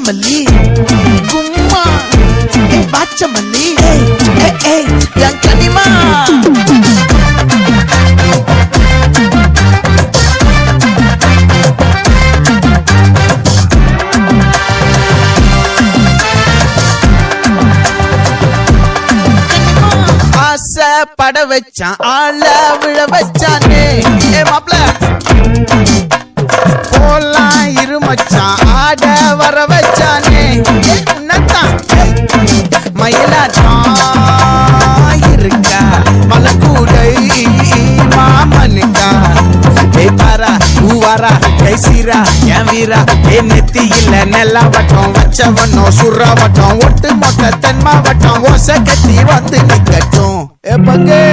மல்லி கும்மா பாச்ச மல்லி என் கனிமா பட வச்சான் ஆள விழ வச்சானே மாப்ள போலாம் இருமச்சான் ஆட வர வச்சானே உன்னத்தான் மயிலாட்டம் இருக்கா மலக்கூடை மாமனுக்கா பாரா ஊவாரா கைசீரா என் வீரா நெத்தி இல்ல நெல்லா வட்டம் வச்சவனும் சுறா வட்டம் ஒட்டு மொத்த தென் மாவட்டம் ஓச கட்டி வந்து நிக்கட்டும் பங்கே